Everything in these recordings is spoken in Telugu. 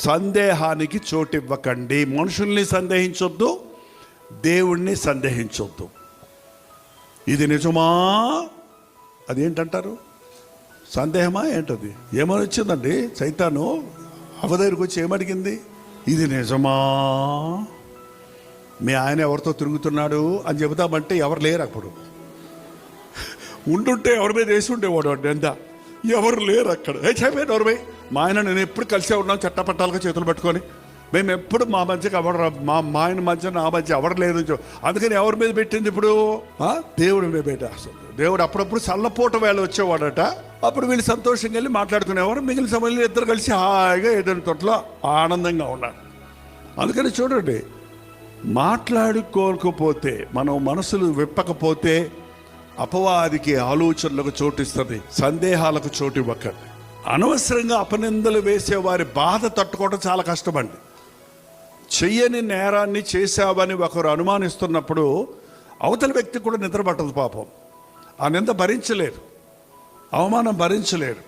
సందేహానికి చోటివ్వకండి. మనుషుల్ని సందేహించొద్దు, దేవుణ్ణి సందేహించొద్దు. ఇది నిజమా, అదేంటంటారు, సందేహమా ఏంటది? ఏమని వచ్చిందండి? సైతాను అవ్వ దగ్గరికి వచ్చి ఏమడిగింది? ఇది నిజమా, మీ ఆయన ఎవరితో తిరుగుతున్నాడు అని చెబుతామంటే ఎవరు లేరు. అప్పుడు ఉండుంటే ఎవరి మీద వేసి ఉండేవాడు అండి. ఎంత ఎవరు లేరు అక్కడ. చెప్పాను ఎవరు పోయి, మా ఆయన నేను ఎప్పుడు కలిసే ఉన్నాం చట్టపట్టాలుగా చేతులు పట్టుకొని. మేము ఎప్పుడు మా మధ్యకి మా ఆయన మధ్య నా మధ్య ఎవరు లేదు. అందుకని ఎవరి మీద పెట్టింది ఇప్పుడు? దేవుడి మీద పెట్టా. దేవుడు అప్పుడప్పుడు చల్లపూట వేళ వచ్చేవాడట. అప్పుడు వీళ్ళు సంతోషంగా వెళ్ళి మాట్లాడుకునేవారు. మిగిలిన సమయంలో ఇద్దరు కలిసి హాయిగా ఏదైనా తోటలో ఆనందంగా ఉన్నారు. అందుకని చూడండి, మాట్లాడుకోకపోతే, మనం మనసులు విప్పకపోతే అపవాదికి ఆలోచనలకు చోటిస్తుంది, సందేహాలకు చోటు ఇవ్వకండి. అనవసరంగా అపనిందలు వేసే వారి బాధ తట్టుకోవడం చాలా కష్టమండి. చెయ్యని నేరాన్ని చేశావని ఒకరు అనుమానిస్తున్నప్పుడు అవతల వ్యక్తి కూడా నిద్ర పట్టదు పాపం. ఆ నింద భరించలేరు, అవమానం భరించలేరు.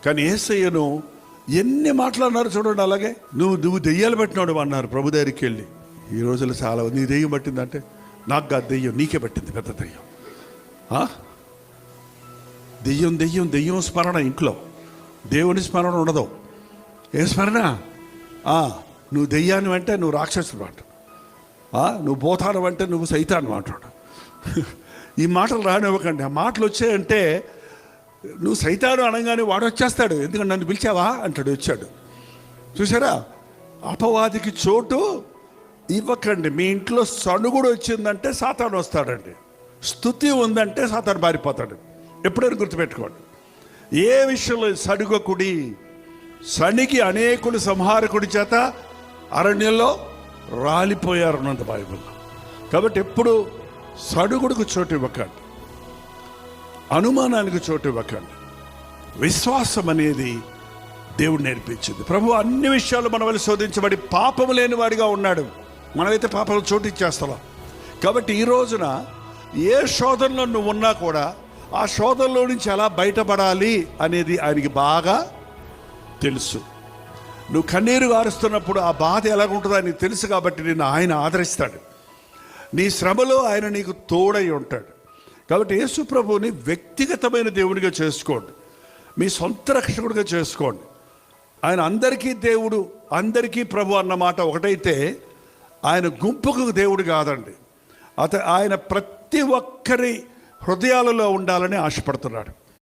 కానీ యేసయ్యను ఎన్ని మాట్లాడినారు చూడండి. అలాగే నువ్వు దెయ్యాలు పట్టినాడు అన్నారు ప్రభు దగ్గరికి వెళ్ళి. ఈ రోజులు చాలా నీ దెయ్యం పట్టిందంటే, నాకు కాదు దెయ్యం, నీకే పట్టింది పెద్ద దెయ్యం. దెయ్యం దెయ్యం దెయ్యం స్మరణ ఇంట్లో, దేవుని స్మరణ ఉండదు. ఏ స్మరణ? నువ్వు దెయ్యాన్ని అంటే నువ్వు రాక్షసుడు అంట, నువ్వు పోతాను అంటే నువ్వు సైతాను అంటాడు. ఈ మాటలు రానివ్వకండి. ఆ మాటలు వచ్చాయంటే నువ్వు సైతాను అనగానే వాడు వచ్చేస్తాడు. ఎందుకంటే నన్ను పిలిచావా అంటాడు, వచ్చాడు. చూసారా, అపవాదికి చోటు ఇవ్వకండి. మీ ఇంట్లో సణుగుడు వచ్చిందంటే సాతాను వస్తాడండి. స్తుతి ఉందంటే సాతాను బారిపోతాడు. ఎప్పుడైనా గుర్తుపెట్టుకోండి. ఏ విషయంలో సడుగకుడి, సణిగి అనేకులు సంహారకుడి చేత అరణ్యంలో రాలిపోయారు అన్నంత బైబిల్లో. కాబట్టి ఎప్పుడు సడుగుడుకు చోటు ఇవ్వకండి, అనుమానానికి చోటు ఇవ్వకండి. విశ్వాసం అనేది దేవుడు నేర్పించింది. ప్రభు అన్ని విషయాలు మన వల్ల శోధించబడి పాపము లేని వాడిగా ఉన్నాడు. మనమైతే పాపలు చోటు ఇచ్చేస్తున్నాం. కాబట్టి ఈ రోజున ఏ శోధనలో నువ్వు ఉన్నా కూడా ఆ శోధనలో నుంచి ఎలా బయటపడాలి అనేది ఆయనకి బాగా తెలుసు. నువ్వు కన్నీరు గారుస్తున్నప్పుడు ఆ బాధ ఎలాగుంటుందో ఆయనకు తెలుసు. కాబట్టి నిన్ను ఆయన ఆదరిస్తాడు. నీ శ్రమలో ఆయన నీకు తోడై ఉంటాడు. కాబట్టి యేసు ప్రభువుని వ్యక్తిగతమైన దేవునిగా చేసుకోండి, మీ సొంత రక్షకుడిగా చేసుకోండి. ఆయన అందరికీ దేవుడు, అందరికీ ప్రభు అన్నమాట ఒకటైతే ఆయన గుంపుకు దేవుడు కాదండి. ఆయన ప్రతి ఒక్కరి హృదయాలలో ఉండాలని ఆశపడుతున్నాడు.